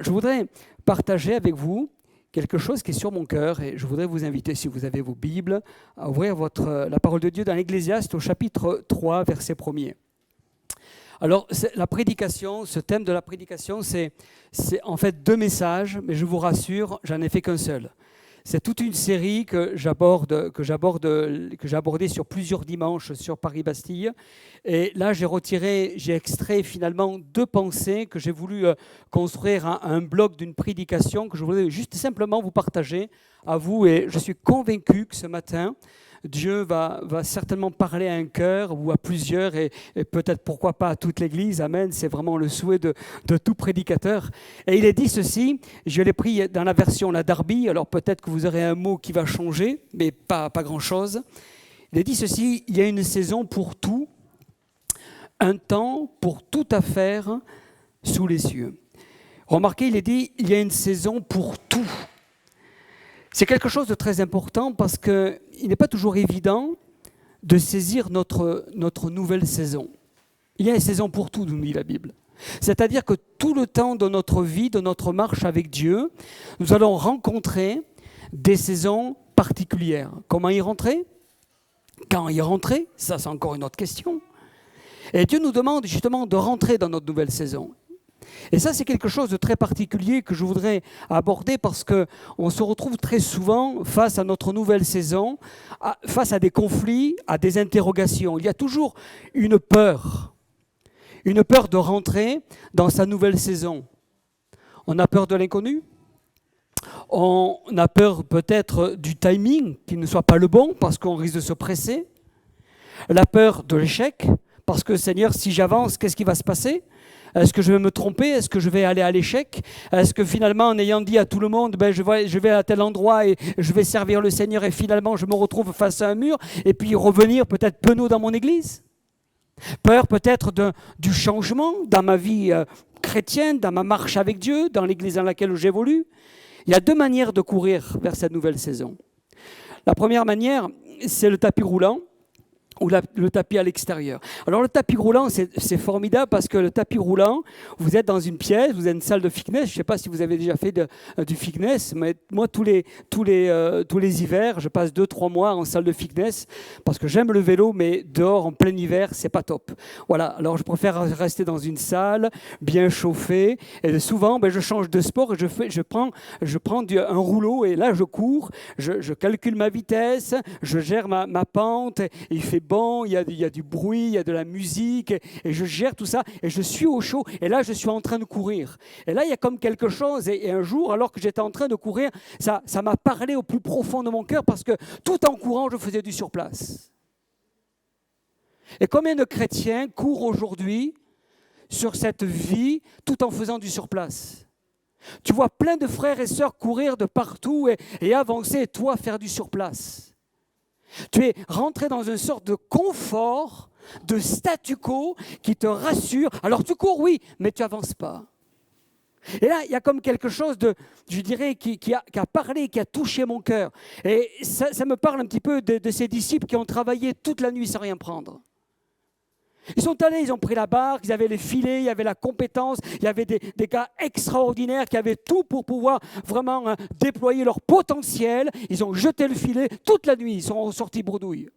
Je voudrais partager avec vous quelque chose qui est sur mon cœur et je voudrais vous inviter, si vous avez vos Bibles, à ouvrir la parole de Dieu dans l'Ecclésiaste au chapitre 3, verset 1er. Alors, la prédication, ce thème de la prédication, c'est en fait 2 messages, mais je vous rassure, j'en ai fait qu'un seul. C'est toute une série que j'ai abordée sur plusieurs dimanches sur Paris-Bastille. Et là, j'ai extrait finalement 2 pensées que j'ai voulu construire un bloc d'une prédication que je voulais juste simplement vous partager à vous. Et je suis convaincu que ce matin, Dieu va certainement parler à un cœur ou à plusieurs et peut-être pourquoi pas à toute l'Église. Amen, c'est vraiment le souhait de tout prédicateur. Et il est dit ceci, je l'ai pris dans la version la Darby, alors peut-être que vous aurez un mot qui va changer, mais pas grand-chose. Il est dit ceci, il y a une saison pour tout, un temps pour toute affaire sous les cieux. Remarquez, il est dit, il y a une saison pour tout. C'est quelque chose de très important parce qu'il n'est pas toujours évident de saisir notre nouvelle saison. Il y a une saison pour tout, nous dit la Bible. C'est-à-dire que tout le temps de notre vie, de notre marche avec Dieu, nous allons rencontrer des saisons particulières. Comment y rentrer ? Quand y rentrer ? Ça, c'est encore une autre question. Et Dieu nous demande justement de rentrer dans notre nouvelle saison. Et ça, c'est quelque chose de très particulier que je voudrais aborder parce qu'on se retrouve très souvent face à notre nouvelle saison, face à des conflits, à des interrogations. Il y a toujours une peur de rentrer dans sa nouvelle saison. On a peur de l'inconnu, on a peur peut-être du timing qui ne soit pas le bon parce qu'on risque de se presser, la peur de l'échec parce que Seigneur, si j'avance, qu'est-ce qui va se passer ? Est-ce que je vais me tromper ? Est-ce que je vais aller à l'échec ? Est-ce que finalement, en ayant dit à tout le monde, je vais à tel endroit et je vais servir le Seigneur et finalement je me retrouve face à un mur et puis revenir peut-être penaud dans mon église ? Peur peut-être du changement dans ma vie chrétienne, dans ma marche avec Dieu, dans l'église dans laquelle j'évolue. Il y a 2 manières de courir vers cette nouvelle saison. La première manière, c'est le tapis roulant. Ou le tapis à l'extérieur. Alors le tapis roulant, c'est formidable parce que le tapis roulant, vous êtes dans une pièce, vous êtes une salle de fitness. Je ne sais pas si vous avez déjà fait du fitness, mais moi tous les hivers, je passe 2-3 mois en salle de fitness parce que j'aime le vélo, mais dehors en plein hiver, c'est pas top. Voilà. Alors je préfère rester dans une salle bien chauffée et souvent, je change de sport et je prends un rouleau et là je cours, je calcule ma vitesse, je gère ma pente. Et il fait bon, il y a du bruit, il y a de la musique, et je gère tout ça, et je suis au chaud, et là je suis en train de courir. Et là il y a comme quelque chose, et un jour, alors que j'étais en train de courir, ça m'a parlé au plus profond de mon cœur, parce que tout en courant, je faisais du surplace. Et combien de chrétiens courent aujourd'hui sur cette vie, tout en faisant du surplace ? Tu vois plein de frères et sœurs courir de partout, et avancer, et toi faire du surplace. Tu es rentré dans une sorte de confort, de statu quo qui te rassure. Alors tu cours, oui, mais tu n'avances pas. Et là, il y a comme quelque chose je dirais, qui a parlé, qui a touché mon cœur. Et ça me parle un petit peu de ces disciples qui ont travaillé toute la nuit sans rien prendre. Ils sont allés, ils ont pris la barque, ils avaient les filets, il y avait la compétence, il y avait des gars extraordinaires qui avaient tout pour pouvoir vraiment déployer leur potentiel. Ils ont jeté le filet toute la nuit, ils sont sortis bredouilles.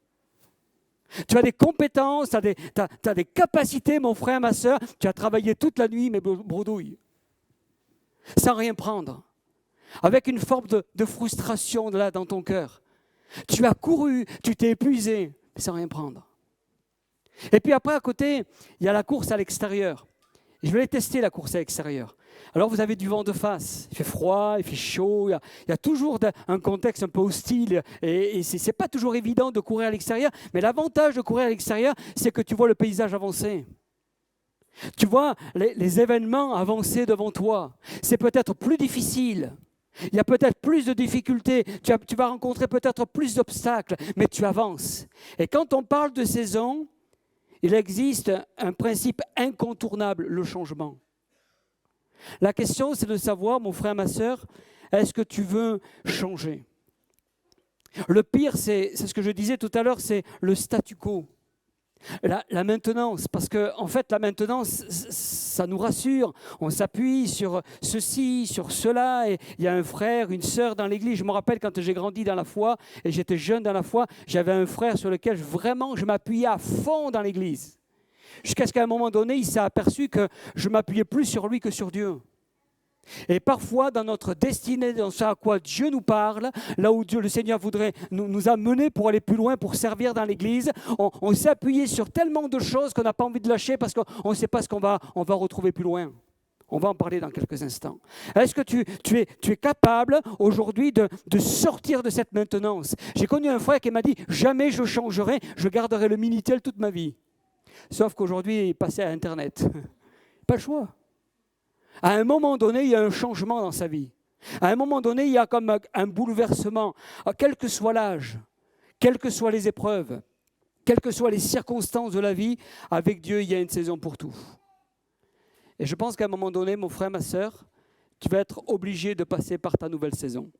Tu as des compétences, tu as des capacités, mon frère, ma soeur, tu as travaillé toute la nuit, mais bredouille. Sans rien prendre. Avec une forme de frustration là dans ton cœur. Tu as couru, tu t'es épuisé, mais sans rien prendre. Et puis après, à côté, il y a la course à l'extérieur. Et je vais tester la course à l'extérieur. Alors, vous avez du vent de face. Il fait froid, il fait chaud. Il y a toujours un contexte un peu hostile. Et ce n'est pas toujours évident de courir à l'extérieur. Mais l'avantage de courir à l'extérieur, c'est que tu vois le paysage avancer. Tu vois les événements avancer devant toi. C'est peut-être plus difficile. Il y a peut-être plus de difficultés. Tu vas rencontrer peut-être plus d'obstacles. Mais tu avances. Et quand on parle de saison, il existe un principe incontournable, le changement. La question, c'est de savoir, mon frère, ma sœur, est-ce que tu veux changer ? Le pire, c'est ce que je disais tout à l'heure, c'est le statu quo. La maintenance, parce que en fait la maintenance, ça nous rassure. On s'appuie sur ceci, sur cela. Et il y a un frère, une sœur dans l'église. Je me rappelle quand j'ai grandi dans la foi et j'étais jeune dans la foi, j'avais un frère sur lequel vraiment je m'appuyais à fond dans l'église. Jusqu'à ce qu'à un moment donné, il s'est aperçu que je m'appuyais plus sur lui que sur Dieu. Et parfois, dans notre destinée, dans ce à quoi Dieu nous parle, là où Dieu, le Seigneur voudrait nous amener pour aller plus loin, pour servir dans l'Église, on s'est appuyé sur tellement de choses qu'on n'a pas envie de lâcher parce qu'on ne sait pas ce qu'on va retrouver plus loin. On va en parler dans quelques instants. Est-ce que tu es capable aujourd'hui de sortir de cette maintenance? J'ai connu un frère qui m'a dit « Jamais je changerai, je garderai le Minitel toute ma vie. » Sauf qu'aujourd'hui, il passait à Internet. Pas le choix. À un moment donné, il y a un changement dans sa vie. À un moment donné, il y a comme un bouleversement. Quel que soit l'âge, quelles que soient les épreuves, quelles que soient les circonstances de la vie, avec Dieu, il y a une saison pour tout. Et je pense qu'à un moment donné, mon frère, ma sœur, tu vas être obligé de passer par ta nouvelle saison.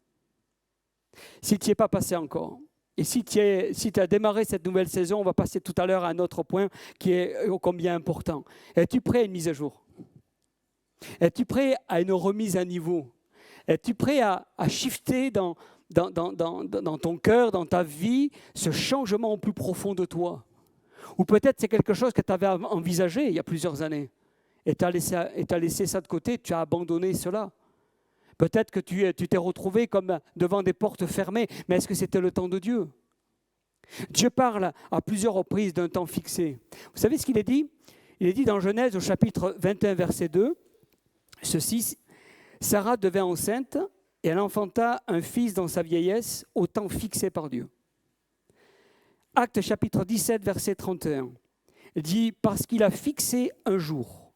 Si tu n'y es pas passé encore. Et si tu as démarré cette nouvelle saison, on va passer tout à l'heure à un autre point qui est ô combien important. Es-tu prêt à une mise à jour ? Es-tu prêt à une remise à niveau? Es-tu prêt à shifter dans ton cœur, dans ta vie, ce changement au plus profond de toi? Ou peut-être c'est quelque chose que tu avais envisagé il y a plusieurs années et tu as laissé ça de côté, tu as abandonné cela. Peut-être que tu t'es retrouvé comme devant des portes fermées, mais est-ce que c'était le temps de Dieu? Dieu parle à plusieurs reprises d'un temps fixé. Vous savez ce qu'il est dit? Il est dit dans Genèse au chapitre 21, verset 2, ceci, Sarah devint enceinte et elle enfanta un fils dans sa vieillesse au temps fixé par Dieu. Actes chapitre 17, verset 31, dit « Parce qu'il a fixé un jour ».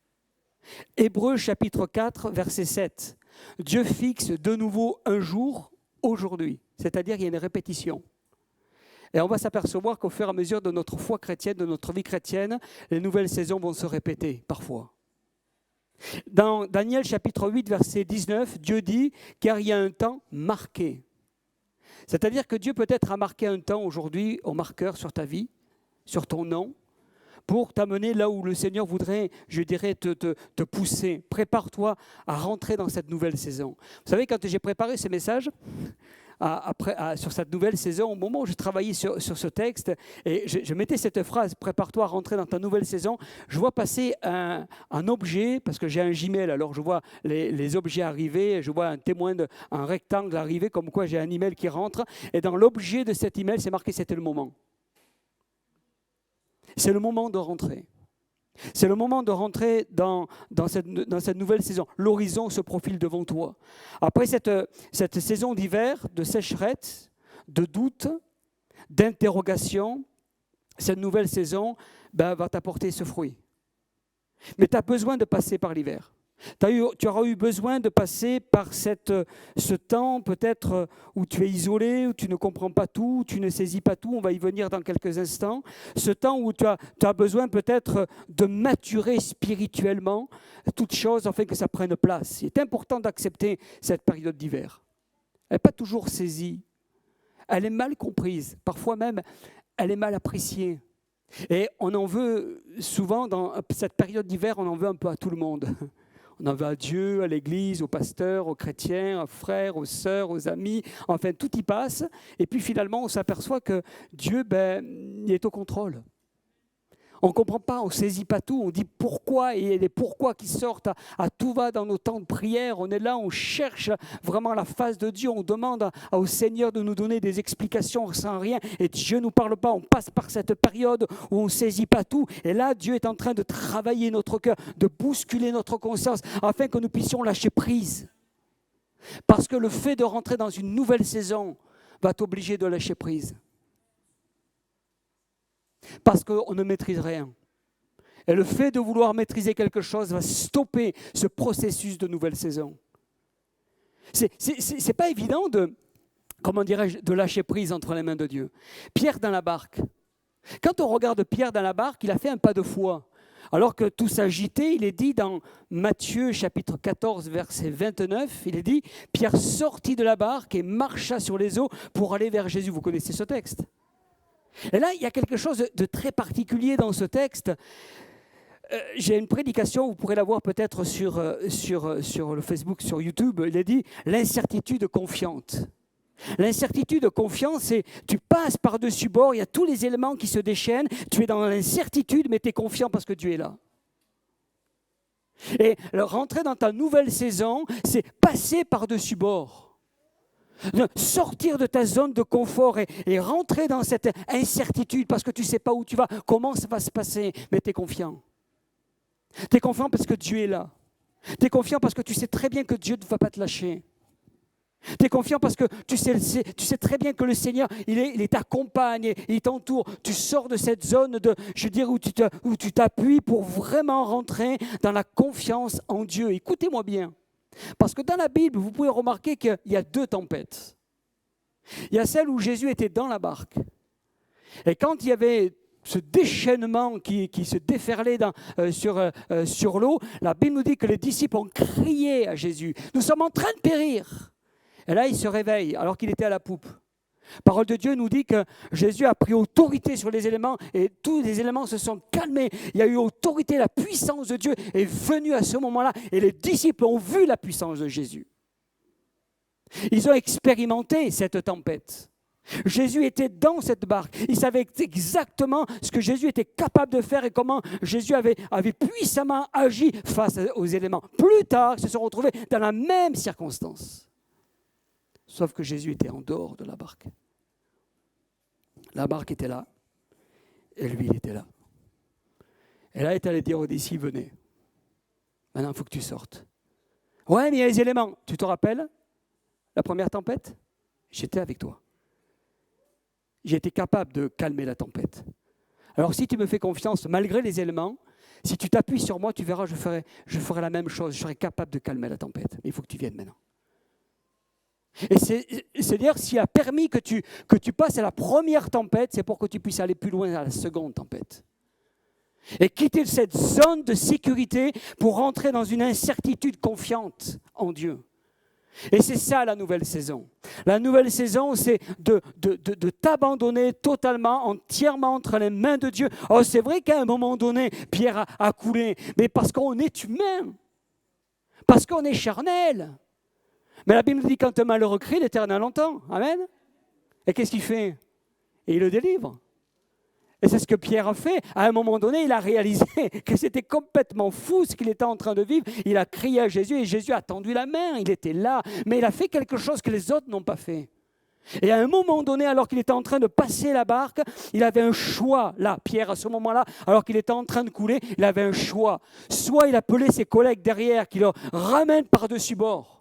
Hébreux chapitre 4, verset 7, Dieu fixe de nouveau un jour aujourd'hui, c'est-à-dire il y a une répétition. Et on va s'apercevoir qu'au fur et à mesure de notre foi chrétienne, de notre vie chrétienne, les nouvelles saisons vont se répéter parfois. Dans Daniel chapitre 8, verset 19, Dieu dit « car il y a un temps marqué ». C'est-à-dire que Dieu peut-être a marqué un temps aujourd'hui au marqueur sur ta vie, sur ton nom, pour t'amener là où le Seigneur voudrait, je dirais, te pousser. Prépare-toi à rentrer dans cette nouvelle saison. Vous savez, quand j'ai préparé ce message, sur cette nouvelle saison, au moment où je travaillais sur ce texte, et je mettais cette phrase, prépare-toi à rentrer dans ta nouvelle saison, je vois passer un objet, parce que j'ai un Gmail, alors je vois les objets arriver, je vois un rectangle arriver, comme quoi j'ai un email qui rentre, et dans l'objet de cet email, c'est marqué, c'était le moment. C'est le moment de rentrer. C'est le moment de rentrer dans cette nouvelle saison. L'horizon se profile devant toi. Après cette saison d'hiver, de sécheresse, de doute, d'interrogation, cette nouvelle saison va t'apporter ce fruit. Mais tu as besoin de passer par l'hiver. Tu auras eu besoin de passer par ce temps peut-être où tu es isolé, où tu ne comprends pas tout, où tu ne saisis pas tout, on va y venir dans quelques instants. Ce temps où tu as besoin peut-être de maturer spirituellement toutes choses afin que ça prenne place. Il est important d'accepter cette période d'hiver. Elle n'est pas toujours saisie, elle est mal comprise, parfois même elle est mal appréciée. Et on en veut souvent, dans cette période d'hiver, on en veut un peu à tout le monde. On en veut à Dieu, à l'Église, aux pasteurs, aux chrétiens, aux frères, aux sœurs, aux amis. Enfin, tout y passe. Et puis finalement, on s'aperçoit que Dieu, il est au contrôle. On ne comprend pas, on ne saisit pas tout. On dit pourquoi, et il y a des pourquoi qui sortent à tout va dans nos temps de prière. On est là, on cherche vraiment la face de Dieu. On demande au Seigneur de nous donner des explications sans rien. Et Dieu ne nous parle pas. On passe par cette période où on ne saisit pas tout. Et là, Dieu est en train de travailler notre cœur, de bousculer notre conscience afin que nous puissions lâcher prise. Parce que le fait de rentrer dans une nouvelle saison va t'obliger de lâcher prise. Parce qu'on ne maîtrise rien. Et le fait de vouloir maîtriser quelque chose va stopper ce processus de nouvelle saison. C'est pas évident de lâcher prise entre les mains de Dieu. Pierre dans la barque. Quand on regarde Pierre dans la barque, il a fait un pas de foi. Alors que tout s'agitait, il est dit dans Matthieu chapitre 14, verset 29, il est dit « Pierre sortit de la barque et marcha sur les eaux pour aller vers Jésus ». Vous connaissez ce texte ? Et là, il y a quelque chose de très particulier dans ce texte. J'ai une prédication, vous pourrez la voir peut-être sur le Facebook, sur YouTube. Il est dit « l'incertitude confiante ». L'incertitude confiante, c'est tu passes par-dessus bord, il y a tous les éléments qui se déchaînent, tu es dans l'incertitude, mais tu es confiant parce que Dieu est là. Et rentrer dans ta nouvelle saison, c'est passer par-dessus bord. Sortir de ta zone de confort et rentrer dans cette incertitude parce que tu ne sais pas où tu vas, comment ça va se passer, mais tu es confiant. Tu es confiant parce que Dieu est là. Tu es confiant parce que tu sais très bien que Dieu ne va pas te lâcher. Tu es confiant parce que tu sais très bien que le Seigneur, il t'accompagne, il t'entoure. Tu sors de cette zone où tu t'appuies pour vraiment rentrer dans la confiance en Dieu. Écoutez-moi bien, parce que dans la Bible, vous pouvez remarquer qu'il y a 2 tempêtes. Il y a celle où Jésus était dans la barque. Et quand il y avait ce déchaînement qui se déferlait sur l'eau, la Bible nous dit que les disciples ont crié à Jésus. Nous sommes en train de périr. Et là, il se réveille alors qu'il était à la poupe. La parole de Dieu nous dit que Jésus a pris autorité sur les éléments et tous les éléments se sont calmés. Il y a eu autorité, la puissance de Dieu est venue à ce moment-là et les disciples ont vu la puissance de Jésus. Ils ont expérimenté cette tempête. Jésus était dans cette barque. Il savait exactement ce que Jésus était capable de faire et comment Jésus avait puissamment agi face aux éléments. Plus tard, ils se sont retrouvés dans la même circonstance. Sauf que Jésus était en dehors de la barque. La barque était là, et lui, il était là. Et là, il est allé dire aux disciples, venez, maintenant, il faut que tu sortes. Ouais, mais il y a les éléments. Tu te rappelles, la première tempête? J'étais avec toi. J'ai été capable de calmer la tempête. Alors, si tu me fais confiance, malgré les éléments, si tu t'appuies sur moi, tu verras, je ferai la même chose. Je serai capable de calmer la tempête. Mais il faut que tu viennes maintenant. Et c'est-à-dire, s'il a permis que tu passes à la première tempête, c'est pour que tu puisses aller plus loin à la seconde tempête. Et quitter cette zone de sécurité pour rentrer dans une incertitude confiante en Dieu. Et c'est ça la nouvelle saison. La nouvelle saison, c'est de t'abandonner totalement, entièrement entre les mains de Dieu. Oh, c'est vrai qu'à un moment donné, Pierre a coulé, mais parce qu'on est humain, parce qu'on est charnel. Mais la Bible dit quand un malheureux crie, l'Éternel entend. Amen. Et qu'est-ce qu'il fait? Et il le délivre. Et c'est ce que Pierre a fait. À un moment donné, il a réalisé que c'était complètement fou ce qu'il était en train de vivre. Il a crié à Jésus et Jésus a tendu la main. Il était là. Mais il a fait quelque chose que les autres n'ont pas fait. Et à un moment donné, alors qu'il était en train de passer la barque, il avait un choix. Là, Pierre, à ce moment-là, alors qu'il était en train de couler, il avait un choix. Soit il appelait ses collègues derrière qui le ramènent par-dessus bord.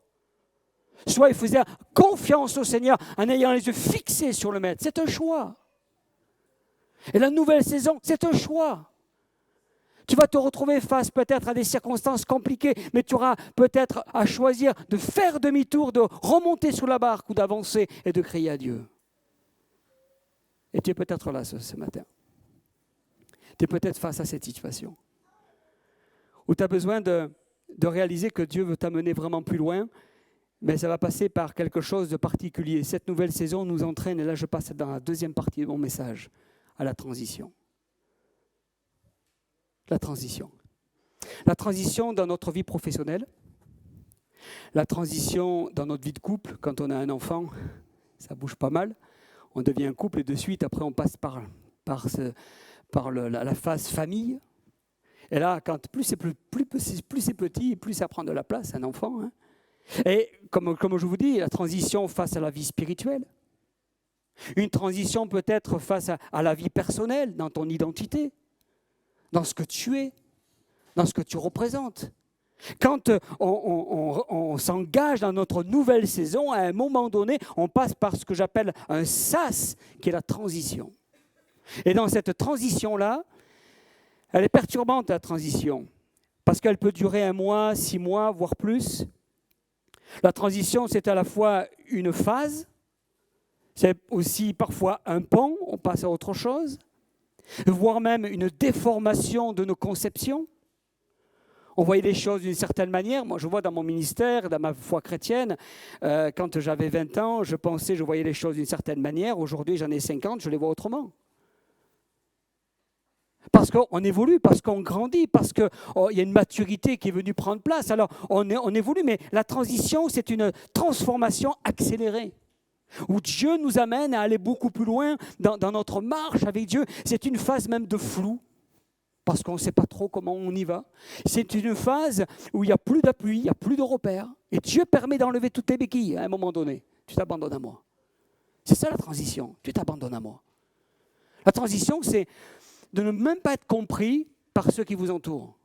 Soit il faisait confiance au Seigneur en ayant les yeux fixés sur le Maître. C'est un choix. Et la nouvelle saison, c'est un choix. Tu vas te retrouver face peut-être à des circonstances compliquées, mais tu auras peut-être à choisir de faire demi-tour, de remonter sur la barque ou d'avancer et de crier à Dieu. Et tu es peut-être là ce matin. Tu es peut-être face à cette situation où tu as besoin de réaliser que Dieu veut t'amener vraiment plus loin. Mais ça va passer par quelque chose de particulier. Cette nouvelle saison nous entraîne, et là je passe dans la deuxième partie de mon message, à la transition. La transition. La transition dans notre vie professionnelle, la transition dans notre vie de couple, quand on a un enfant, ça bouge pas mal. On devient un couple et de suite, après on passe par la phase famille. Et là, quand plus c'est petit, plus ça prend de la place, un enfant, hein. Et comme je vous dis, la transition face à la vie spirituelle. Une transition peut-être face à la vie personnelle, dans ton identité, dans ce que tu es, dans ce que tu représentes. Quand on s'engage dans notre nouvelle saison, à un moment donné, on passe par ce que j'appelle un sas, qui est la transition. Et dans cette transition-là, elle est perturbante, la transition, parce qu'elle peut durer 1 mois, 6 mois, voire plus. La transition, c'est à la fois une phase, c'est aussi parfois un pont, on passe à autre chose, voire même une déformation de nos conceptions. On voyait les choses d'une certaine manière. Moi, je vois dans mon ministère, dans ma foi chrétienne, quand j'avais 20 ans, je voyais les choses d'une certaine manière. Aujourd'hui, j'en ai 50, je les vois autrement. Parce qu'on évolue, parce qu'on grandit, parce qu'il y a une maturité qui est venue prendre place. Alors, on évolue, mais la transition, c'est une transformation accélérée, où Dieu nous amène à aller beaucoup plus loin dans notre marche avec Dieu. C'est une phase même de flou, parce qu'on ne sait pas trop comment on y va. C'est une phase où il n'y a plus d'appui, il n'y a plus de repères. Et Dieu permet d'enlever toutes tes béquilles à un moment donné. Tu t'abandonnes à moi. C'est ça la transition, tu t'abandonnes à moi. La transition, c'est de ne même pas être compris par ceux qui vous entourent.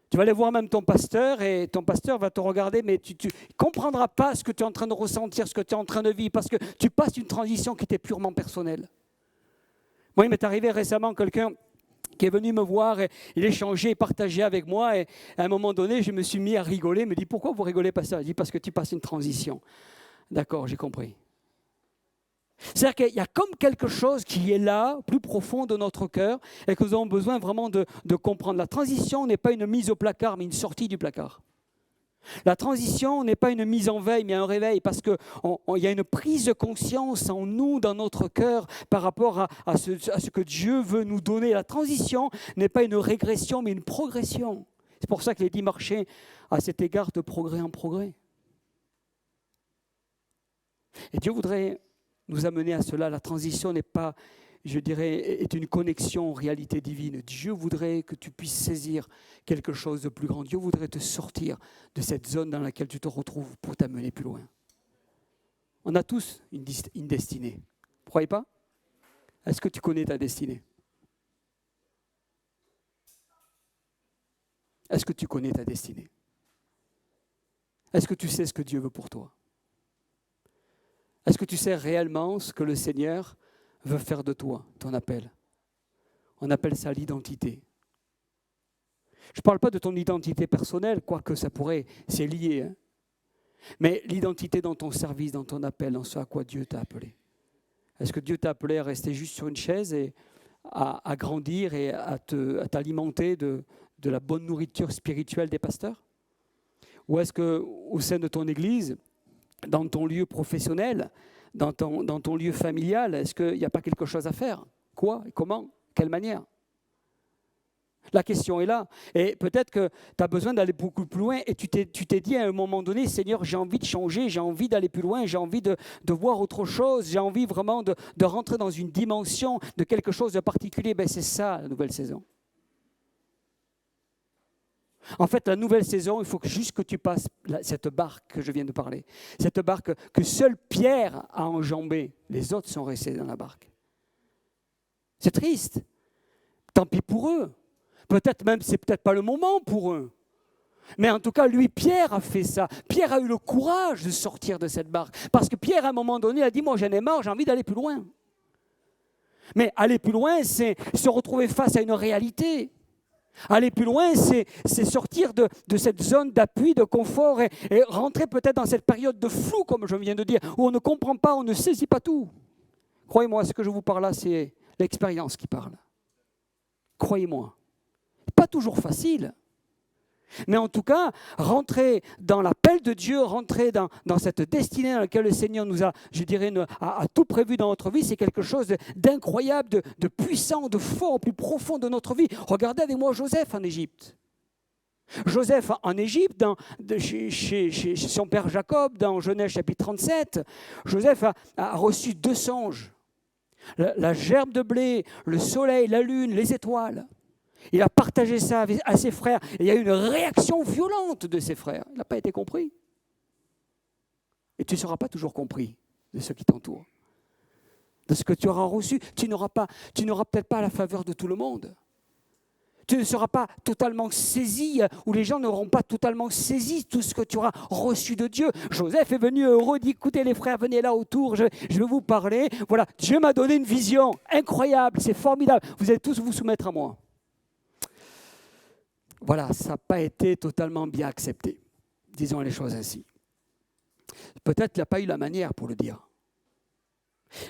Tu vas aller voir même ton pasteur et ton pasteur va te regarder, mais tu ne comprendras pas ce que tu es en train de ressentir, ce que tu es en train de vivre, parce que tu passes une transition qui était purement personnelle. Moi, il m'est arrivé récemment quelqu'un qui est venu me voir, et il échangeait, partageait avec moi, et à un moment donné, je me suis mis à rigoler. Il me dit, pourquoi vous rigolez pas ça? Il dit, parce que tu passes une transition. D'accord, j'ai compris. C'est-à-dire qu'il y a comme quelque chose qui est là, plus profond de notre cœur, et que nous avons besoin vraiment de comprendre. La transition n'est pas une mise au placard, mais une sortie du placard. La transition n'est pas une mise en veille, mais un réveil, parce qu'il y a une prise de conscience en nous, dans notre cœur, par rapport à ce que Dieu veut nous donner. La transition n'est pas une régression, mais une progression. C'est pour ça qu'il est dit marcher à cet égard de progrès en progrès. Et Dieu voudrait nous amener à cela. La transition n'est pas, je dirais, est une connexion en réalité divine. Dieu voudrait que tu puisses saisir quelque chose de plus grand. Dieu voudrait te sortir de cette zone dans laquelle tu te retrouves pour t'amener plus loin. On a tous une destinée. Vous ne croyez pas? Est-ce que tu connais ta destinée? Est-ce que tu connais ta destinée? Est-ce que tu sais ce que Dieu veut pour toi? Est-ce que tu sais réellement ce que le Seigneur veut faire de toi, ton appel? On appelle ça l'identité. Je ne parle pas de ton identité personnelle, quoique ça pourrait, c'est lié. Hein. Mais l'identité dans ton service, dans ton appel, dans ce à quoi Dieu t'a appelé. Est-ce que Dieu t'a appelé à rester juste sur une chaise et à grandir et à t'alimenter de la bonne nourriture spirituelle des pasteurs? Ou est-ce qu'au sein de ton église, dans ton lieu professionnel, dans ton lieu familial, est-ce qu'il n'y a pas quelque chose à faire? Quoi? Comment? Quelle manière? La question est là. Et peut-être que tu as besoin d'aller beaucoup plus loin et tu t'es dit à un moment donné, Seigneur, j'ai envie de changer, j'ai envie d'aller plus loin, j'ai envie de voir autre chose, j'ai envie vraiment de rentrer dans une dimension de quelque chose de particulier. Ben, c'est ça la nouvelle saison. En fait, la nouvelle saison, il faut juste que tu passes cette barque que je viens de parler. Cette barque que seul Pierre a enjambée. Les autres sont restés dans la barque. C'est triste. Tant pis pour eux. Peut-être même, c'est peut-être pas le moment pour eux. Mais en tout cas, lui, Pierre a fait ça. Pierre a eu le courage de sortir de cette barque. Parce que Pierre, à un moment donné, a dit, moi, j'en ai marre, j'ai envie d'aller plus loin. Mais aller plus loin, c'est se retrouver face à une réalité. Aller plus loin, c'est sortir de cette zone d'appui, de confort et rentrer peut-être dans cette période de flou, comme je viens de dire, où on ne comprend pas, on ne saisit pas tout. Croyez-moi, ce que je vous parle là, c'est l'expérience qui parle. Croyez-moi. Pas toujours facile. Mais en tout cas, rentrer dans l'appel de Dieu, rentrer dans cette destinée dans laquelle le Seigneur nous a, je dirais, a tout prévu dans notre vie, c'est quelque chose d'incroyable, de puissant, de fort, au plus profond de notre vie. Regardez avec moi Joseph en Égypte. Joseph en Égypte, chez son père Jacob, dans Genèse chapitre 37, Joseph a reçu 2 songes. La gerbe de blé, le soleil, la lune, les étoiles. Il a partagé ça à ses frères. Et il y a eu une réaction violente de ses frères. Il n'a pas été compris. Et tu ne seras pas toujours compris de ceux qui t'entourent. De ce que tu auras reçu, tu n'auras peut-être pas la faveur de tout le monde. Tu ne seras pas totalement saisi, ou les gens n'auront pas totalement saisi tout ce que tu auras reçu de Dieu. Joseph est venu heureux, dit, écoutez les frères, venez là autour, je vais vous parler. Voilà, Dieu m'a donné une vision incroyable, c'est formidable. Vous allez tous vous soumettre à moi. Voilà, ça n'a pas été totalement bien accepté. Disons les choses ainsi. Peut-être qu'il n'a pas eu la manière pour le dire.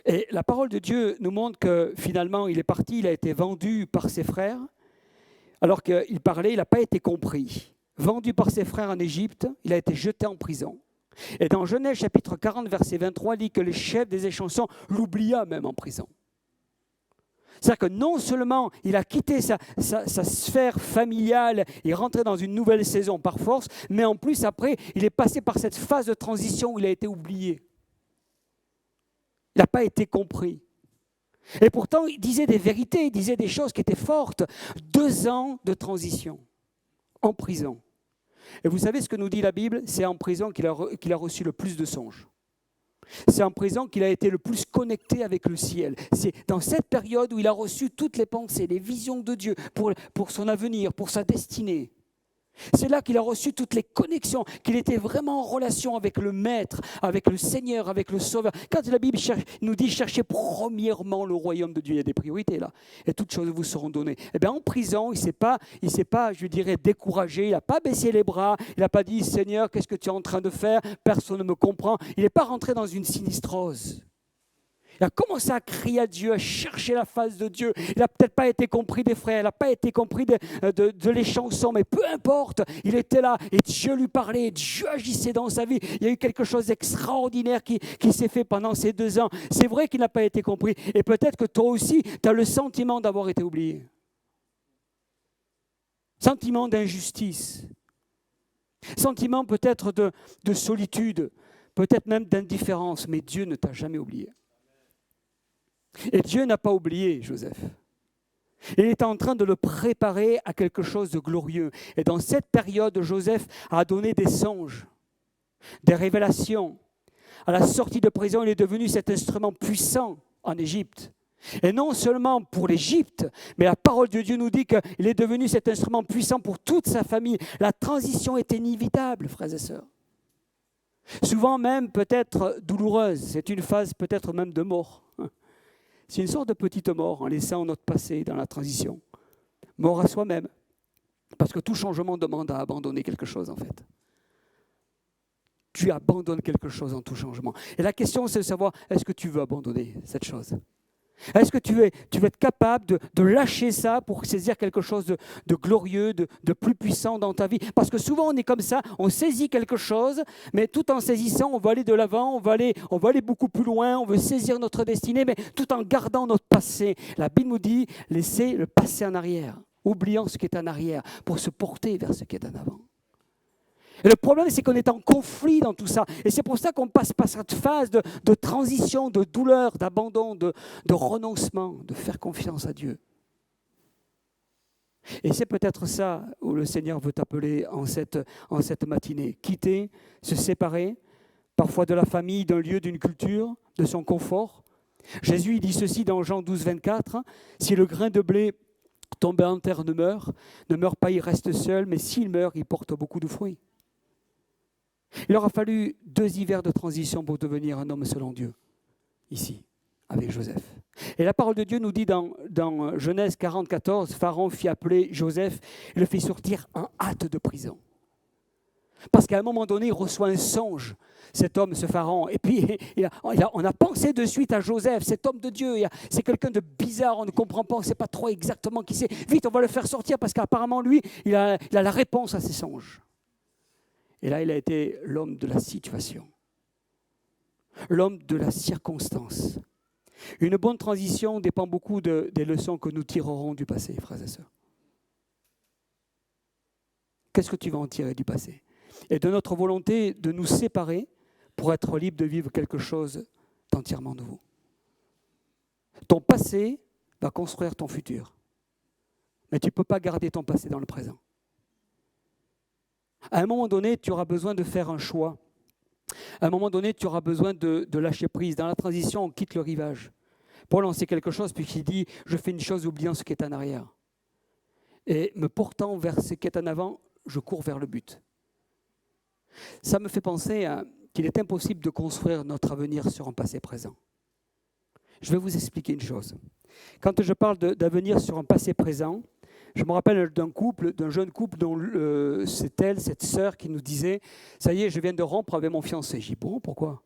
Et la parole de Dieu nous montre que finalement, il est parti, il a été vendu par ses frères. Alors qu'il parlait, il n'a pas été compris. Vendu par ses frères en Égypte, il a été jeté en prison. Et dans Genèse chapitre 40, verset 23, il dit que le chef des échansons l'oublia même en prison. C'est-à-dire que non seulement il a quitté sa sphère familiale et rentré dans une nouvelle saison par force, mais en plus après, il est passé par cette phase de transition où il a été oublié. Il n'a pas été compris. Et pourtant, il disait des vérités, il disait des choses qui étaient fortes. 2 ans de transition, en prison. Et vous savez ce que nous dit la Bible? C'est en prison qu'il a reçu le plus de songes. C'est en prison qu'il a été le plus connecté avec le ciel. C'est dans cette période où il a reçu toutes les pensées, les visions de Dieu pour son avenir, pour sa destinée. C'est là qu'il a reçu toutes les connexions, qu'il était vraiment en relation avec le Maître, avec le Seigneur, avec le Sauveur. Quand la Bible nous dit « cherchez premièrement le royaume de Dieu », il y a des priorités là. Et toutes choses vous seront données. Eh bien en prison, il ne s'est pas, je dirais, découragé, il n'a pas baissé les bras, il n'a pas dit « Seigneur, qu'est-ce que tu es en train de faire? Personne ne me comprend ». Il n'est pas rentré dans une sinistrose. Il a commencé à crier à Dieu, à chercher la face de Dieu. Il n'a peut-être pas été compris des frères, il n'a pas été compris de les chansons, mais peu importe, il était là et Dieu lui parlait, et Dieu agissait dans sa vie. Il y a eu quelque chose d'extraordinaire qui s'est fait pendant ces 2 ans. C'est vrai qu'il n'a pas été compris et peut-être que toi aussi, tu as le sentiment d'avoir été oublié. Sentiment d'injustice. Sentiment peut-être de solitude, peut-être même d'indifférence, mais Dieu ne t'a jamais oublié. Et Dieu n'a pas oublié Joseph. Il est en train de le préparer à quelque chose de glorieux. Et dans cette période, Joseph a donné des songes, des révélations. À la sortie de prison, il est devenu cet instrument puissant en Égypte. Et non seulement pour l'Égypte, mais la parole de Dieu nous dit qu'il est devenu cet instrument puissant pour toute sa famille. La transition est inévitable, frères et sœurs. Souvent même peut-être douloureuse. C'est une phase peut-être même de mort. C'est une sorte de petite mort en laissant notre passé dans la transition. Mort à soi-même. Parce que tout changement demande à abandonner quelque chose en fait. Tu abandonnes quelque chose en tout changement. Et la question c'est de savoir, est-ce que tu veux abandonner cette chose? Est-ce que tu veux être capable de lâcher ça pour saisir quelque chose de glorieux, de plus puissant dans ta vie? Parce que souvent on est comme ça, on saisit quelque chose, mais tout en saisissant, on va aller de l'avant, on va aller beaucoup plus loin, on veut saisir notre destinée, mais tout en gardant notre passé. La Bible nous dit, laissez le passé en arrière, oubliant ce qui est en arrière, pour se porter vers ce qui est en avant. Et le problème, c'est qu'on est en conflit dans tout ça. Et c'est pour ça qu'on passe par cette phase de transition, de douleur, d'abandon, de renoncement, de faire confiance à Dieu. Et c'est peut-être ça où le Seigneur veut t'appeler en cette matinée. Quitter, se séparer, parfois de la famille, d'un lieu, d'une culture, de son confort. Jésus il dit ceci dans Jean 12, 24. « Si le grain de blé tombé en terre ne meurt pas, il reste seul, mais s'il meurt, il porte beaucoup de fruits. » Il aura fallu 2 hivers de transition pour devenir un homme selon Dieu, ici, avec Joseph. Et la parole de Dieu nous dit dans Genèse 40, 14, Pharaon fit appeler Joseph et le fit sortir en hâte de prison. Parce qu'à un moment donné, il reçoit un songe, cet homme, ce Pharaon. Et puis, on a pensé de suite à Joseph, cet homme de Dieu. C'est quelqu'un de bizarre, on ne comprend pas, on ne sait pas trop exactement qui c'est. Vite, on va le faire sortir parce qu'apparemment, lui, il a la réponse à ses songes. Et là, il a été l'homme de la situation, l'homme de la circonstance. Une bonne transition dépend beaucoup des leçons que nous tirerons du passé, frères et sœurs. Qu'est-ce que tu vas en tirer du passé? Et de notre volonté de nous séparer pour être libre de vivre quelque chose d'entièrement nouveau. Ton passé va construire ton futur, mais tu ne peux pas garder ton passé dans le présent. À un moment donné, tu auras besoin de faire un choix. À un moment donné, tu auras besoin de lâcher prise. Dans la transition, on quitte le rivage. Paul en sait quelque chose puisqu'il dit « Je fais une chose oubliant ce qui est en arrière. Et me portant vers ce qui est en avant, je cours vers le but. » Ça me fait penser qu'il est impossible de construire notre avenir sur un passé présent. Je vais vous expliquer une chose. Quand je parle d'avenir sur un passé présent, je me rappelle d'un jeune couple dont c'est elle, cette sœur, qui nous disait « Ça y est, je viens de rompre avec mon fiancé. » J'ai dit « Bon, pourquoi ?»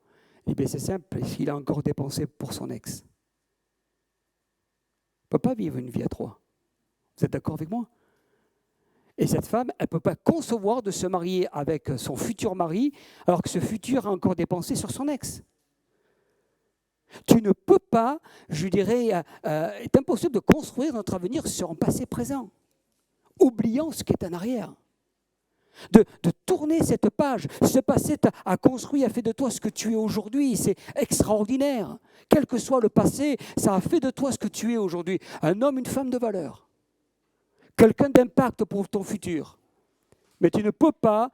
Il dit « C'est simple, il a encore dépensé pour son ex. » On ne peut pas vivre une vie à 3. Vous êtes d'accord avec moi? Et cette femme, elle ne peut pas concevoir de se marier avec son futur mari alors que ce futur a encore dépensé sur son ex. Tu ne peux pas, je dirais, il est impossible de construire notre avenir sur un passé présent, oubliant ce qui est en arrière. De tourner cette page. Ce passé a construit, a fait de toi ce que tu es aujourd'hui. C'est extraordinaire. Quel que soit le passé, ça a fait de toi ce que tu es aujourd'hui. Un homme, une femme de valeur. Quelqu'un d'impact pour ton futur. Mais tu ne peux pas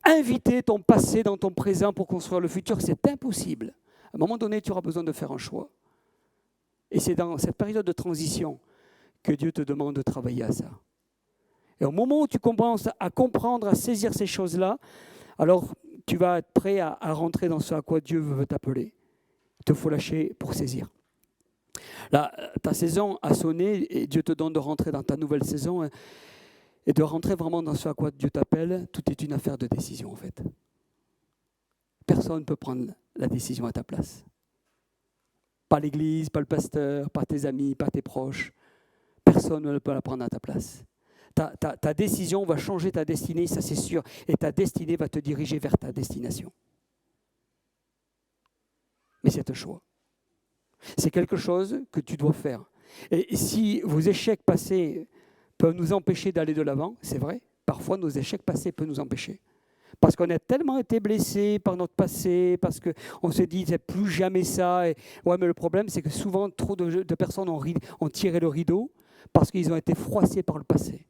inviter ton passé dans ton présent pour construire le futur. C'est impossible. À un moment donné, tu auras besoin de faire un choix. Et c'est dans cette période de transition que Dieu te demande de travailler à ça. Et au moment où tu commences à comprendre, à saisir ces choses-là, alors tu vas être prêt à rentrer dans ce à quoi Dieu veut t'appeler. Il te faut lâcher pour saisir. Là, ta saison a sonné et Dieu te donne de rentrer dans ta nouvelle saison et de rentrer vraiment dans ce à quoi Dieu t'appelle. Tout est une affaire de décision en fait. Personne ne peut prendre la décision à ta place. Pas l'Église, pas le pasteur, pas tes amis, pas tes proches. Personne ne peut la prendre à ta place. Ta décision va changer ta destinée, ça c'est sûr. Et ta destinée va te diriger vers ta destination. Mais c'est un choix. C'est quelque chose que tu dois faire. Et si vos échecs passés peuvent nous empêcher d'aller de l'avant, c'est vrai, parfois nos échecs passés peuvent nous empêcher. Parce qu'on a tellement été blessés par notre passé, parce qu'on se dit c'est plus jamais ça. Et, ouais, mais le problème, c'est que souvent, trop de personnes ont tiré le rideau parce qu'ils ont été froissés par le passé.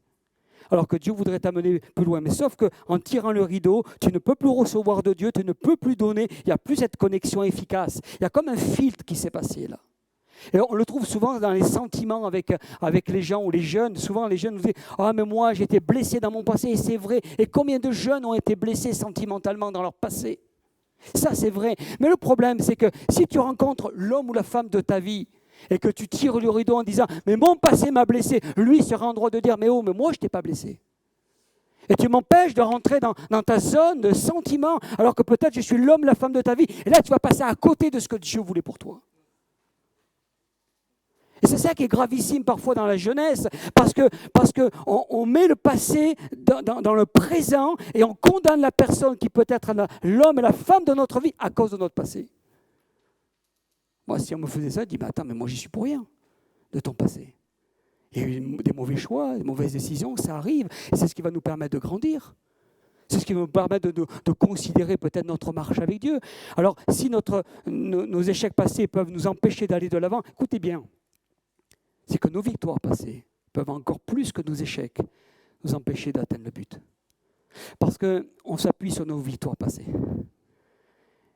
Alors que Dieu voudrait t'amener plus loin. Mais sauf qu'en tirant le rideau, tu ne peux plus recevoir de Dieu, tu ne peux plus donner, il n'y a plus cette connexion efficace. Il y a comme un filtre qui s'est passé là. Et on le trouve souvent dans les sentiments avec les gens ou les jeunes. Souvent, les jeunes nous disent « Ah, mais moi, j'ai été blessé dans mon passé. » Et c'est vrai. Et combien de jeunes ont été blessés sentimentalement dans leur passé? Ça, c'est vrai. Mais le problème, c'est que si tu rencontres l'homme ou la femme de ta vie et que tu tires le rideau en disant « Mais mon passé m'a blessé », lui sera en droit de dire « Mais oh, mais moi, je ne t'ai pas blessé. » Et tu m'empêches de rentrer dans ta zone de sentiments alors que peut-être je suis l'homme, la femme de ta vie. Et là, tu vas passer à côté de ce que Dieu voulait pour toi. Et c'est ça qui est gravissime parfois dans la jeunesse, parce que on met le passé dans le présent et on condamne la personne qui peut être l'homme et la femme de notre vie à cause de notre passé. Moi, si on me faisait ça, je dis, attends, mais moi, j'y suis pour rien de ton passé. Il y a eu des mauvais choix, des mauvaises décisions, ça arrive, et c'est ce qui va nous permettre de grandir. C'est ce qui va nous permettre de considérer peut-être notre marche avec Dieu. Alors, si nos échecs passés peuvent nous empêcher d'aller de l'avant, écoutez bien, c'est que nos victoires passées peuvent encore plus que nos échecs nous empêcher d'atteindre le but. Parce qu'on s'appuie sur nos victoires passées.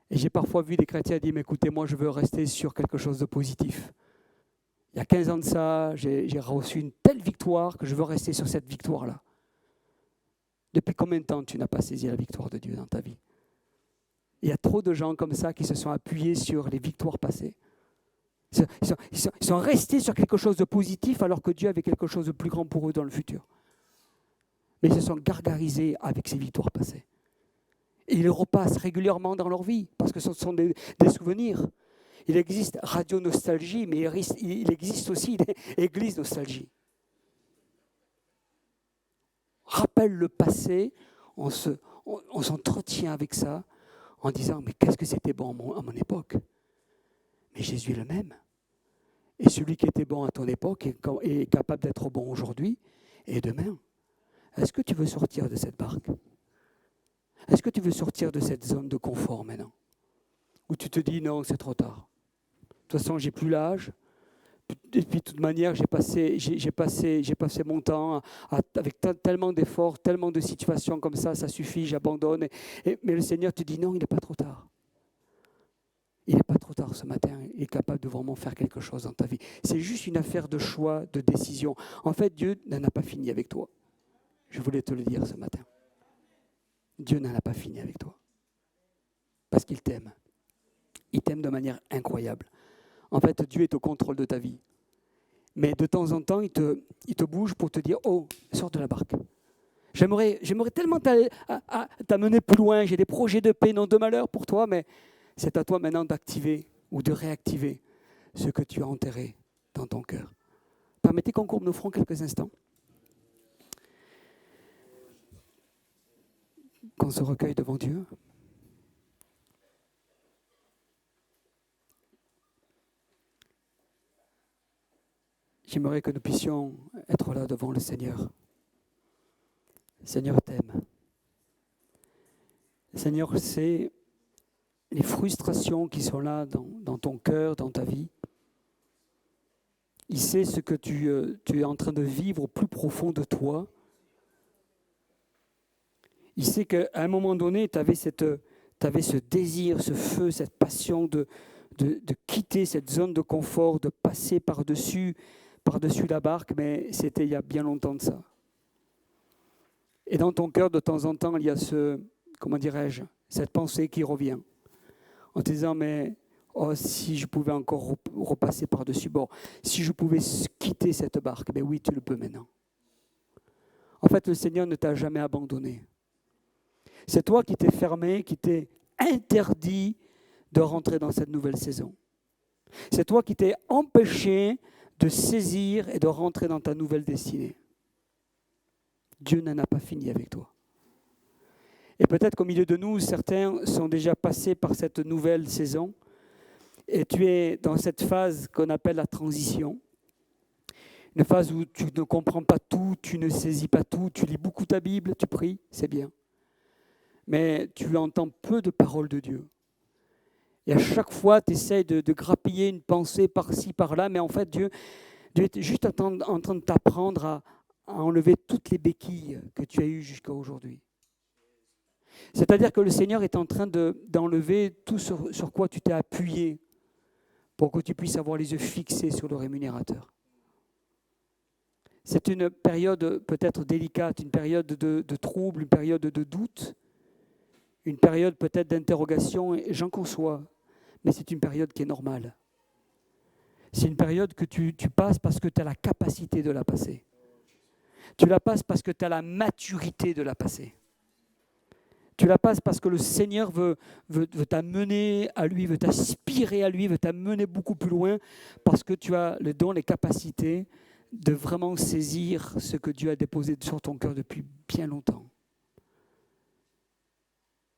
Et j'ai parfois vu des chrétiens dire, mais écoutez, moi je veux rester sur quelque chose de positif. Il y a 15 ans de ça, j'ai reçu une telle victoire que je veux rester sur cette victoire-là. Depuis combien de temps tu n'as pas saisi la victoire de Dieu dans ta vie? Il y a trop de gens comme ça qui se sont appuyés sur les victoires passées. Ils sont restés sur quelque chose de positif alors que Dieu avait quelque chose de plus grand pour eux dans le futur. Mais ils se sont gargarisés avec ces victoires passées. Et ils repassent régulièrement dans leur vie parce que ce sont des souvenirs. Il existe Radio Nostalgie, mais il existe aussi Église Nostalgie. Rappelle le passé, on s'entretient avec ça en disant « Mais qu'est-ce que c'était bon à mon époque ?» Mais Jésus est le même. Et celui qui était bon à ton époque est capable d'être bon aujourd'hui et demain. Est-ce que tu veux sortir de cette barque? Est-ce que tu veux sortir de cette zone de confort maintenant? Où tu te dis non, c'est trop tard. De toute façon, j'ai plus l'âge. Et puis de toute manière, j'ai passé mon temps avec tellement d'efforts, tellement de situations comme ça suffit, j'abandonne. Mais le Seigneur te dit non, il n'est pas trop tard. Il n'est pas trop tard ce matin, il est capable de vraiment faire quelque chose dans ta vie. C'est juste une affaire de choix, de décision. En fait, Dieu n'en a pas fini avec toi. Je voulais te le dire ce matin. Dieu n'en a pas fini avec toi. Parce qu'il t'aime. Il t'aime de manière incroyable. En fait, Dieu est au contrôle de ta vie. Mais de temps en temps, il te bouge pour te dire « Oh, sors de la barque. J'aimerais tellement t'amener plus loin. J'ai des projets de paix, non de malheur pour toi, mais c'est à toi maintenant d'activer ou de réactiver ce que tu as enterré dans ton cœur. » Permettez qu'on courbe nos fronts quelques instants. Qu'on se recueille devant Dieu. J'aimerais que nous puissions être là devant le Seigneur. Le Seigneur t'aime. Le Seigneur sait les frustrations qui sont là dans ton cœur, dans ta vie. Il sait ce que tu es en train de vivre au plus profond de toi. Il sait qu'à un moment donné, tu avais ce désir, ce feu, cette passion de quitter cette zone de confort, de passer par-dessus la barque, mais c'était il y a bien longtemps de ça. Et dans ton cœur, de temps en temps, il y a cette pensée qui revient, en te disant, mais si je pouvais encore repasser par-dessus bord, si je pouvais quitter cette barque, mais oui, tu le peux maintenant. En fait, le Seigneur ne t'a jamais abandonné. C'est toi qui t'es fermé, qui t'es interdit de rentrer dans cette nouvelle saison. C'est toi qui t'es empêché de saisir et de rentrer dans ta nouvelle destinée. Dieu n'en a pas fini avec toi. Et peut-être qu'au milieu de nous, certains sont déjà passés par cette nouvelle saison et tu es dans cette phase qu'on appelle la transition. Une phase où tu ne comprends pas tout, tu ne saisis pas tout, tu lis beaucoup ta Bible, tu pries, c'est bien. Mais tu entends peu de paroles de Dieu. Et à chaque fois, tu essaies de grappiller une pensée par-ci, par-là, mais en fait, Dieu est juste en train de t'apprendre à enlever toutes les béquilles que tu as eues jusqu'à aujourd'hui. C'est-à-dire que le Seigneur est en train d'enlever tout sur quoi tu t'es appuyé pour que tu puisses avoir les yeux fixés sur le rémunérateur. C'est une période peut-être délicate, une période de trouble, une période de doute, une période peut-être d'interrogation, et j'en conçois, mais c'est une période qui est normale. C'est une période que tu passes parce que tu as la capacité de la passer. Tu la passes parce que tu as la maturité de la passer. Tu la passes parce que le Seigneur veut t'amener à lui, veut t'aspirer à lui, veut t'amener beaucoup plus loin, parce que tu as le don, les capacités de vraiment saisir ce que Dieu a déposé sur ton cœur depuis bien longtemps.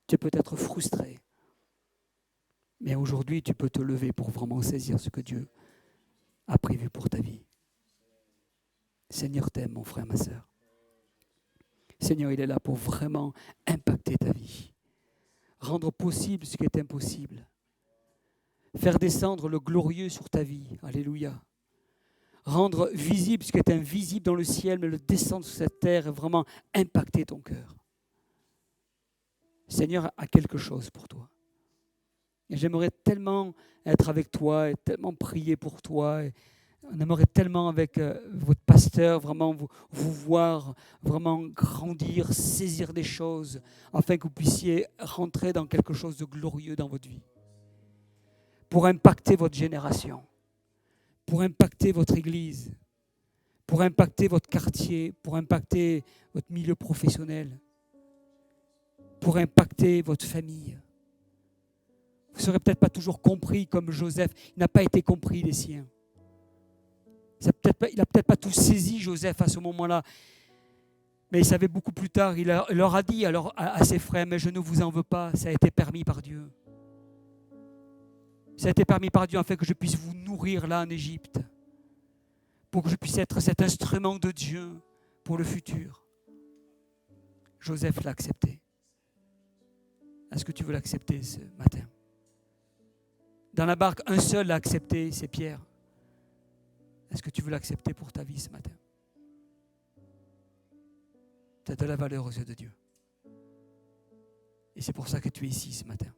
Tu es peut-être frustré, mais aujourd'hui, tu peux te lever pour vraiment saisir ce que Dieu a prévu pour ta vie. Le Seigneur t'aime, mon frère, ma sœur. Le Seigneur, il est là pour vraiment impacter ta vie, rendre possible ce qui est impossible, faire descendre le glorieux sur ta vie. Alléluia. Rendre visible ce qui est invisible dans le ciel, mais le descendre sur cette terre et vraiment impacter ton cœur. Le Seigneur a quelque chose pour toi. Et j'aimerais tellement être avec toi et tellement prier pour toi. Et on aimerait tellement avec votre pasteur vraiment vous voir vraiment grandir, saisir des choses afin que vous puissiez rentrer dans quelque chose de glorieux dans votre vie. Pour impacter votre génération, pour impacter votre église, pour impacter votre quartier, pour impacter votre milieu professionnel, pour impacter votre famille. Vous ne serez peut-être pas toujours compris comme Joseph. Il n'a pas été compris des siens. Il n'a peut-être pas tout saisi, Joseph, à ce moment-là. Mais il savait beaucoup plus tard. Il leur a dit à ses frères, mais je ne vous en veux pas, ça a été permis par Dieu. Ça a été permis par Dieu afin que je puisse vous nourrir là en Égypte. Pour que je puisse être cet instrument de Dieu pour le futur. Joseph l'a accepté. Est-ce que tu veux l'accepter ce matin? Dans la barque, un seul l'a accepté, c'est Pierre. Est-ce que tu veux l'accepter pour ta vie ce matin? Tu as de la valeur aux yeux de Dieu. Et c'est pour ça que tu es ici ce matin.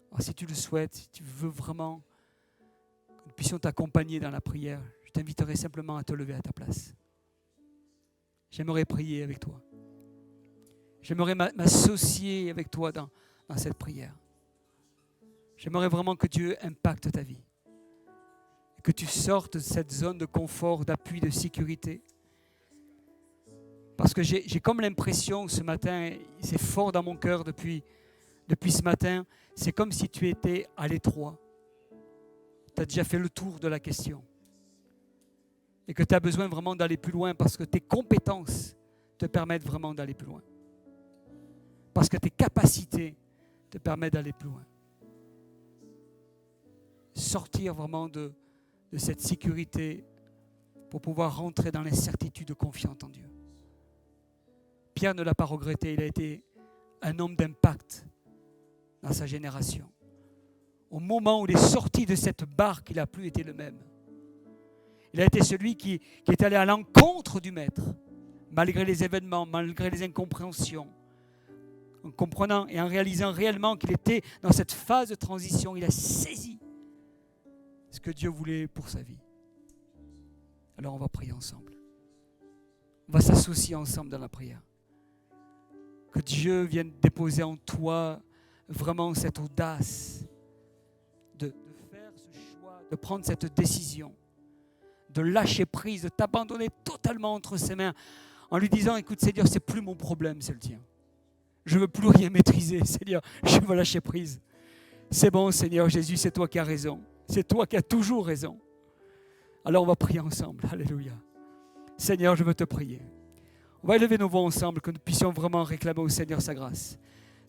Alors, si tu le souhaites, si tu veux vraiment que nous puissions t'accompagner dans la prière, je t'inviterai simplement à te lever à ta place. J'aimerais prier avec toi. J'aimerais m'associer avec toi dans cette prière. J'aimerais vraiment que Dieu impacte ta vie. Que tu sortes de cette zone de confort, d'appui, de sécurité. Parce que j'ai comme l'impression ce matin, c'est fort dans mon cœur depuis ce matin, c'est comme si tu étais à l'étroit. Tu as déjà fait le tour de la question. Et que tu as besoin vraiment d'aller plus loin parce que tes compétences te permettent vraiment d'aller plus loin. Parce que tes capacités te permettent d'aller plus loin. Sortir vraiment de de cette sécurité pour pouvoir rentrer dans l'incertitude confiante en Dieu. Pierre ne l'a pas regretté, il a été un homme d'impact dans sa génération. Au moment où il est sorti de cette barque, il n'a plus été le même. Il a été celui qui est allé à l'encontre du Maître, malgré les événements, malgré les incompréhensions. En comprenant et en réalisant réellement qu'il était dans cette phase de transition, il a saisi ce que Dieu voulait pour sa vie. Alors on va prier ensemble. On va s'associer ensemble dans la prière. Que Dieu vienne déposer en toi vraiment cette audace de faire ce choix, de prendre cette décision, de lâcher prise, de t'abandonner totalement entre ses mains en lui disant, écoute Seigneur, c'est plus mon problème, c'est le tien. Je ne veux plus rien maîtriser, Seigneur, je veux lâcher prise. C'est bon, Seigneur Jésus, c'est toi qui as raison. C'est toi qui as toujours raison. Alors on va prier ensemble, alléluia. Seigneur, je veux te prier. On va élever nos voix ensemble, que nous puissions vraiment réclamer au Seigneur sa grâce.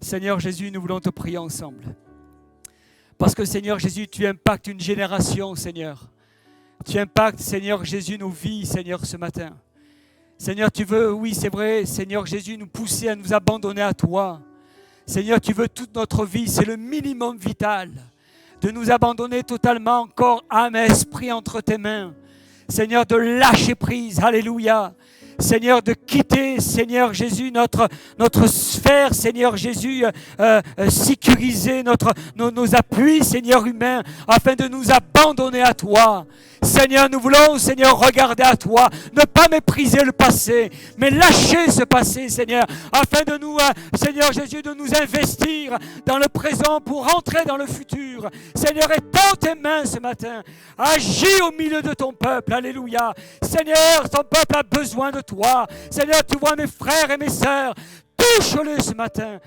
Seigneur Jésus, nous voulons te prier ensemble. Parce que Seigneur Jésus, tu impactes une génération, Seigneur. Tu impactes, Seigneur Jésus, nos vies, Seigneur, ce matin. Seigneur, tu veux, oui, c'est vrai, Seigneur Jésus, nous pousser à nous abandonner à toi. Seigneur, tu veux toute notre vie, c'est le minimum vital, de nous abandonner totalement, corps, âme et esprit entre tes mains. Seigneur, de lâcher prise, alléluia. Seigneur, de quitter, Seigneur Jésus, notre sphère, Seigneur Jésus, sécuriser nos appuis, Seigneur humain, afin de nous abandonner à toi. Seigneur, nous voulons, Seigneur, regarder à toi, ne pas mépriser le passé, mais lâcher ce passé, Seigneur, afin de nous, Seigneur Jésus, de nous investir dans le présent pour entrer dans le futur. Seigneur, étends tes mains ce matin, agis au milieu de ton peuple, alléluia. Seigneur, ton peuple a besoin de toi. Seigneur, tu vois mes frères et mes sœurs, touche-les ce matin.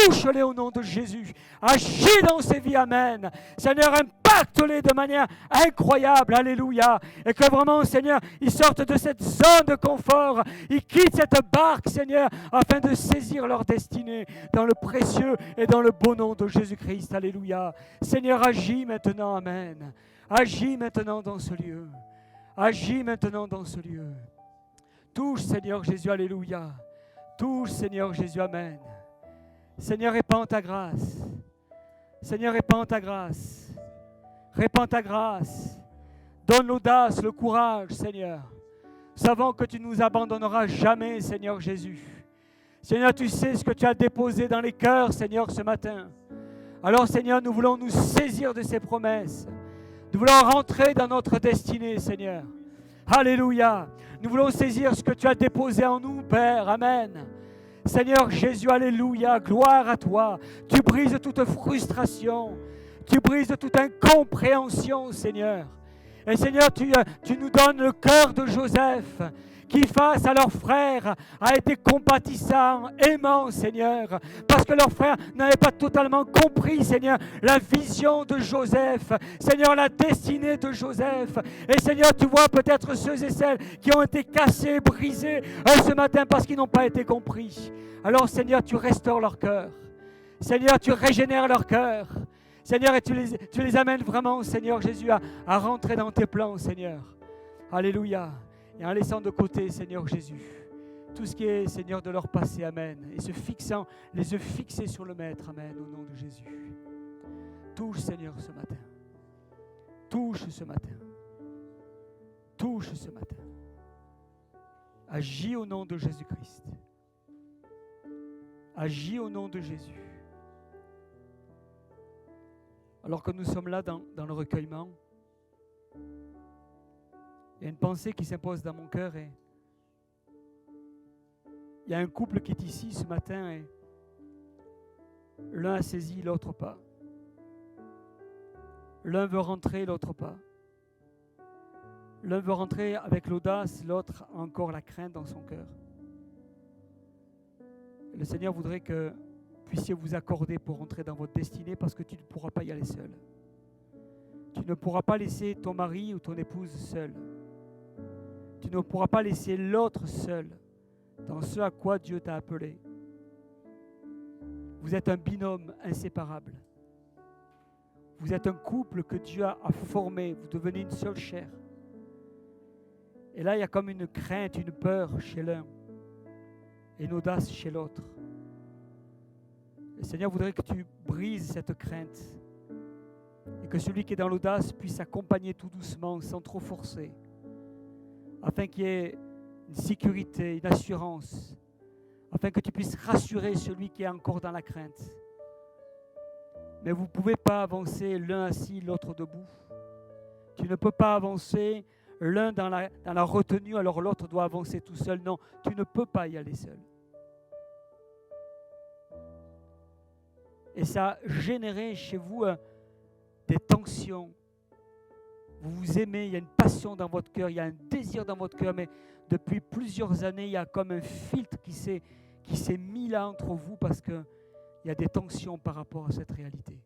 Touche-les au nom de Jésus. Agis dans ces vies, amen. Seigneur, impacte-les de manière incroyable, alléluia. Et que vraiment, Seigneur, ils sortent de cette zone de confort. Ils quittent cette barque, Seigneur, afin de saisir leur destinée dans le précieux et dans le beau nom de Jésus-Christ, alléluia. Seigneur, agis maintenant, amen. Agis maintenant dans ce lieu. Agis maintenant dans ce lieu. Touche, Seigneur Jésus, alléluia. Touche, Seigneur Jésus, amen. Seigneur, répands ta grâce. Seigneur, répands ta grâce. Répands ta grâce. Donne l'audace, le courage, Seigneur. Savons que tu ne nous abandonneras jamais, Seigneur Jésus. Seigneur, tu sais ce que tu as déposé dans les cœurs, Seigneur, ce matin. Alors, Seigneur, nous voulons nous saisir de ces promesses. Nous voulons rentrer dans notre destinée, Seigneur. Alléluia. Nous voulons saisir ce que tu as déposé en nous, Père. Amen. Seigneur Jésus, alléluia, gloire à toi. Tu brises toute frustration, tu brises toute incompréhension, Seigneur. Et Seigneur, tu nous donnes le cœur de Joseph, qui face à leur frère a été compatissant, aimant, Seigneur, parce que leur frère n'avait pas totalement compris, Seigneur, la vision de Joseph, Seigneur, la destinée de Joseph. Et Seigneur, tu vois peut-être ceux et celles qui ont été cassés, brisés ce matin parce qu'ils n'ont pas été compris. Alors Seigneur, tu restaures leur cœur. Seigneur, tu régénères leur cœur. Seigneur, et tu les amènes vraiment, Seigneur Jésus, à rentrer dans tes plans, Seigneur. Alléluia. Et en laissant de côté, Seigneur Jésus, tout ce qui est, Seigneur, de leur passé, amen. Et les yeux fixés sur le Maître, amen, au nom de Jésus. Touche, Seigneur, ce matin. Touche ce matin. Touche ce matin. Agis au nom de Jésus-Christ. Agis au nom de Jésus. Alors que nous sommes là dans le recueillement, il y a une pensée qui s'impose dans mon cœur et il y a un couple qui est ici ce matin et l'un a saisi, l'autre pas. L'un veut rentrer, l'autre pas. L'un veut rentrer avec l'audace, l'autre a encore la crainte dans son cœur. Le Seigneur voudrait que vous puissiez vous accorder pour rentrer dans votre destinée parce que tu ne pourras pas y aller seul. Tu ne pourras pas laisser ton mari ou ton épouse seul. Tu ne pourras pas laisser l'autre seul dans ce à quoi Dieu t'a appelé. Vous êtes un binôme inséparable. Vous êtes un couple que Dieu a formé, vous devenez une seule chair. Et là, il y a comme une crainte, une peur chez l'un et une audace chez l'autre. Le Seigneur voudrait que tu brises cette crainte et que celui qui est dans l'audace puisse accompagner tout doucement, sans trop forcer, afin qu'il y ait une sécurité, une assurance, afin que tu puisses rassurer celui qui est encore dans la crainte. Mais vous ne pouvez pas avancer l'un assis, l'autre debout. Tu ne peux pas avancer l'un dans la retenue, alors l'autre doit avancer tout seul. Non, tu ne peux pas y aller seul. Et ça a généré chez vous des tensions. Vous vous aimez, il y a une passion dans votre cœur, il y a un désir dans votre cœur, mais depuis plusieurs années, il y a comme un filtre qui s'est mis là entre vous parce qu'il y a des tensions par rapport à cette réalité.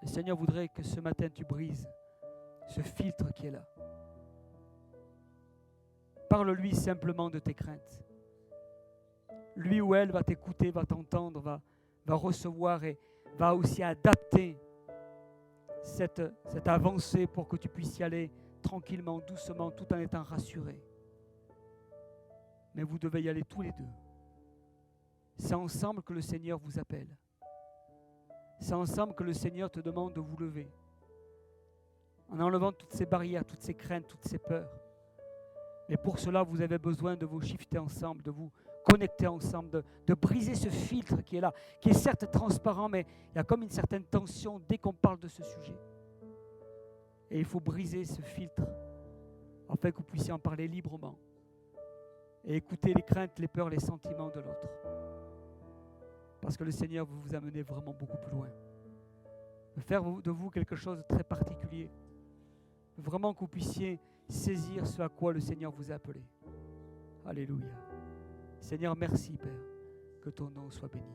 Le Seigneur voudrait que ce matin tu brises ce filtre qui est là. Parle-lui simplement de tes craintes. Lui ou elle va t'écouter, va t'entendre, va recevoir et va aussi adapter cette avancée pour que tu puisses y aller tranquillement, doucement, tout en étant rassuré. Mais vous devez y aller tous les deux. C'est ensemble que le Seigneur vous appelle. C'est ensemble que le Seigneur te demande de vous lever. En enlevant toutes ces barrières, toutes ces craintes, toutes ces peurs. Mais pour cela, vous avez besoin de vous shifter ensemble, de vous connecter ensemble, de briser ce filtre qui est là, qui est certes transparent, mais il y a comme une certaine tension dès qu'on parle de ce sujet. Et il faut briser ce filtre afin que vous puissiez en parler librement et écouter les craintes, les peurs, les sentiments de l'autre. Parce que le Seigneur veut vous amener vraiment beaucoup plus loin. Veut faire de vous quelque chose de très particulier. Vraiment que vous puissiez saisir ce à quoi le Seigneur vous a appelé. Alléluia. Seigneur, merci Père. Que ton nom soit béni.